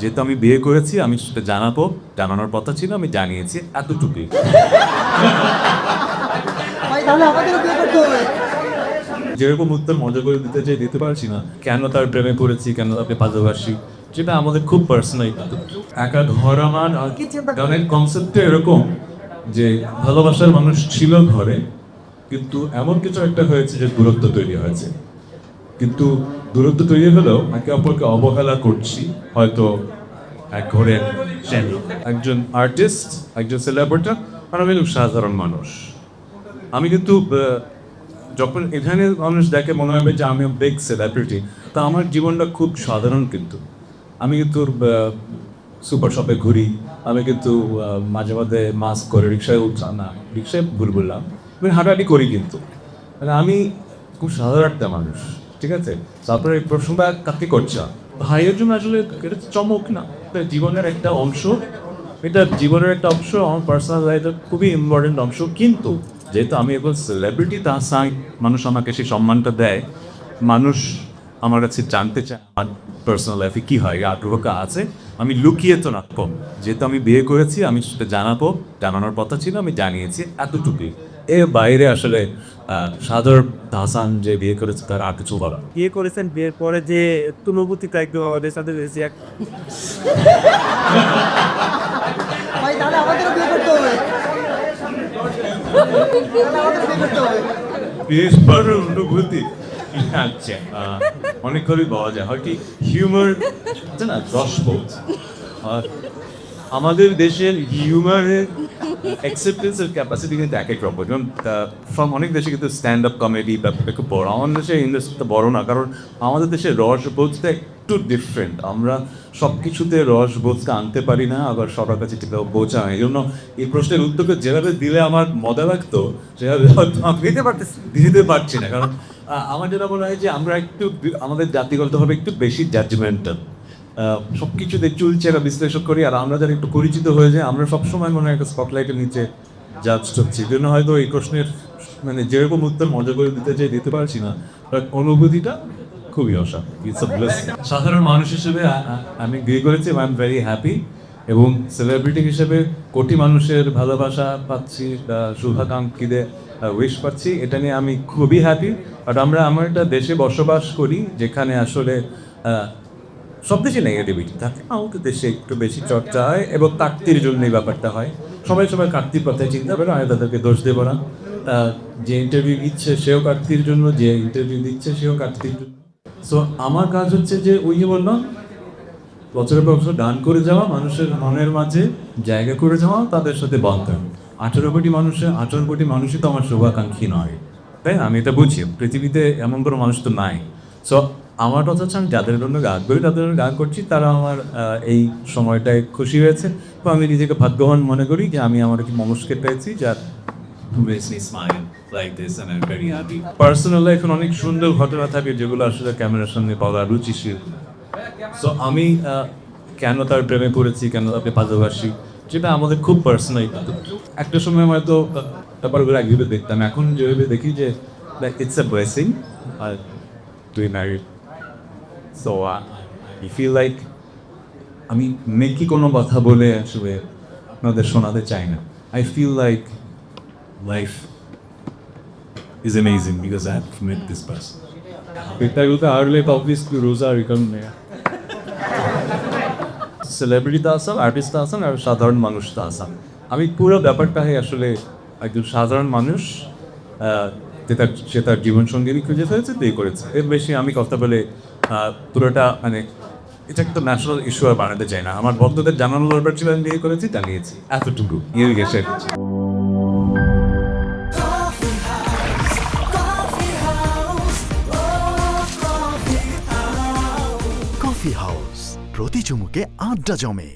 যেহেতু আমি বিয়ে করেছি আমি সেটা জানানোর কথা ছিল, আমি জানিয়েছি এতটুকুই। যেরকম উত্তর মজা করে দিতে চাই দিতে পারছি না। কেন তার প্রেমে পড়েছি, কেন তাকে ভালোবাসি, যেটা আমাদের খুব পার্সোনাল। একা ঘর আমার গানের কনসেপ্টটা এরকম যে ভালোবাসার মানুষ ছিল ঘরে, কিন্তু এমন কিছু একটা হয়েছে যে দূরত্ব তৈরি হয়েছে। কিন্তু দূরত্ব তৈরি হলেও একে অপরকে অবহেলা করছি হয়তো এক ঘরে একজন আর্টিস্ট, একজন সেলিব্রিটি, আর আমি খুব সাধারণ মানুষ। আমি কিন্তু যখন এখানে মানুষ দেখে মনে হবে যে আমি বিগ সেলিব্রিটি, তা আমার জীবনটা খুব সাধারণ। কিন্তু আমি কিন্তু সুপার শপে ঘুরি, আমি কিন্তু মাঝে মাঝে মাস্ক করে রিক্সায় উঠলাম, না রিক্সায় ভুল বললাম, আমি হাঁটাহাঁটি করি। কিন্তু মানে আমি খুব সাধারণ একটা মানুষ, ঠিক আছে? তারপরে এই প্রশ্নটা কাকে করছে ভাইয়ের জন্য আসলে এটা চমক না, এটা জীবনের একটা অংশ। এটা জীবনের একটা অংশ, আমার পার্সোনাল লাইফের খুবই ইম্পর্টেন্ট অংশ। কিন্তু যেহেতু আমি এখন সেলিব্রিটি, তাই মানুষ আমাকে সেই সম্মানটা দেয়। মানুষ আমার কাছে জানতে চায় আমার পার্সোনাল লাইফে কী হয়, আগ্রহটা আছে। আমি লুকিয়ে তো না কম, যেহেতু আমি বিয়ে করেছি আমি সেটা জানানোর কথা ছিল, আমি জানিয়েছি এতটুকুই। এর বাইরে আসলে সাদর হাসান যে বিয়ে করেছে তার আর কিছু বলা। বিয়ে করেছেন, বিয়ের পরে যে অনুভূতিটা একদম আমাদের সাথে রয়েছে ভাই তাহলে আমাদেরও বিয়ে করতে হবে। বিয়ের পরের অনুভূতি আচ্ছা অনেকভাবেই পাওয়া যায়, হয় কি হিউমার আছে না, রসবোধ। আর আমাদের দেশের হিউমারের অ্যাকসেপ্টেন্সের ক্যাপাসিটি কিন্তু এক এক রকম। যেমন ফ্রম অনেক দেশে কিন্তু স্ট্যান্ড আপ কমেডি ব্যাপারটা খুব বড়, আমাদের দেশে ইন্ডাস্ট্রিটা বড় না, কারণ আমাদের দেশের রসবোধটা একটু ডিফারেন্ট। আমরা সব কিছুতে রসবোধটা আনতে পারি না, আবার সবার কাছে ঠিকভাবে পৌঁছা হয়। এই জন্য এই প্রশ্নের উত্তরকে যেভাবে দিলে আমার মজা লাগতো সেভাবে দিতে পারছি না, কারণ আমার যেটা মনে হয় যে আমরা একটু আমাদের জাতিগতভাবে একটু বেশি জাজমেন্টাল, সব কিছুতে চুলচেরা বিশ্লেষণ করি। আর আমরা যারা একটু পরিচিত হয়ে যাই আমরা সবসময় মনে হয় একটা স্পটলাইটের নিচে জাজ হচ্ছি। এই জন্য হয়তো এই প্রশ্নের মানে যেরকম উত্তর মজা করে দিতে চাই দিতে পারছি না, বাট অনুভূতিটা খুবই অসাধারণ। It's a blessing. সাধারণ মানুষ হিসেবে আমি বিয়ে করেছি, আই এম ভেরি হ্যাপি। এবং সেলিব্রিটি হিসেবে কোটি মানুষের ভালোবাসা পাচ্ছি, শুভাকাঙ্ক্ষীদের উইশ পাচ্ছি, এটা নিয়ে আমি খুবই হ্যাপি। বাট আমার একটা দেশে বসবাস করি যেখানে আসলে সব দেশে নেগেটিভিটি থাকে, আমাদের দেশে একটু বেশি চর্চা হয় এবং কাটতির জন্য এই ব্যাপারটা হয়। সবাই কাটতির কথায় চিন্তা করে, আমি তাদেরকে দোষ দেবো না। যে ইন্টারভিউ দিচ্ছে সেও কাটতির জন্য, যে ইন্টারভিউ দিচ্ছে সেও কাটতির জন্য। সো আমার কাজ হচ্ছে যে ওই যে বললাম, বছরের পর বছর গান করে যাওয়া, মানুষের মনের মাঝে জায়গা করে যাওয়া, তাদের সাথে বন্ধন। 18 কোটি মানুষই তো আমার শুভাকাঙ্ক্ষী নয়, তাই না? আমি এটা বুঝি, পৃথিবীতে এমন কোনো মানুষ তো নাই। সো আমার কথা হচ্ছে আমি যাদের জন্য গান করি, তাদের জন্য গান করছি, তারা আমার এই সময়টায় খুশি হয়েছে। তো আমি নিজেকে ভাগ্যবান মনে করি যে আমি আমার একটি মানুষকে পেয়েছি যার পার্সোনাল লাইফে অনেক সুন্দর ঘটনা থাকে যেগুলো আসলে ক্যামেরার সামনে পাওয়া রুচিশীল। সো আমি কেন তার প্রেমে পড়েছি, কেন তাকে ভালোবাসি, যেটা আমাদের খুব পার্সোনাল। একটা সময় হয়তো ব্যাপারগুলো একভাবে দেখতাম, এখন যেভাবে দেখি যে ইটস আ ব্লেসিং আর তুই married. So I feel like আমি মেকি কোনো কথা বলে আসলে আপনাদের শোনাতে চাই না। I feel like life is amazing because I have met this person. Kita early obviously Rosa become celebrity Assam, artist Assam আর সাধারণ মানুষ আসাম। আমি পুরো ব্যাপারটাই আসলে একজন সাধারণ মানুষ, সে তার জীবনসঙ্গী খুঁজে ফেলেছে, বিয়ে করেছে। এর বেশি আমি কথা বলে পুরোটা মানে এটা একটা ন্যাশনাল ইস্যু আর বানাতে চাই না। আমার বন্ধুদের জানানো দরকার ছিল, আমি বিয়ে করেছি, জানিয়েছি এতটুকু নিয়ে গেছে। কফি হাউস, প্রতি চুমুকে আড্ডা জমে।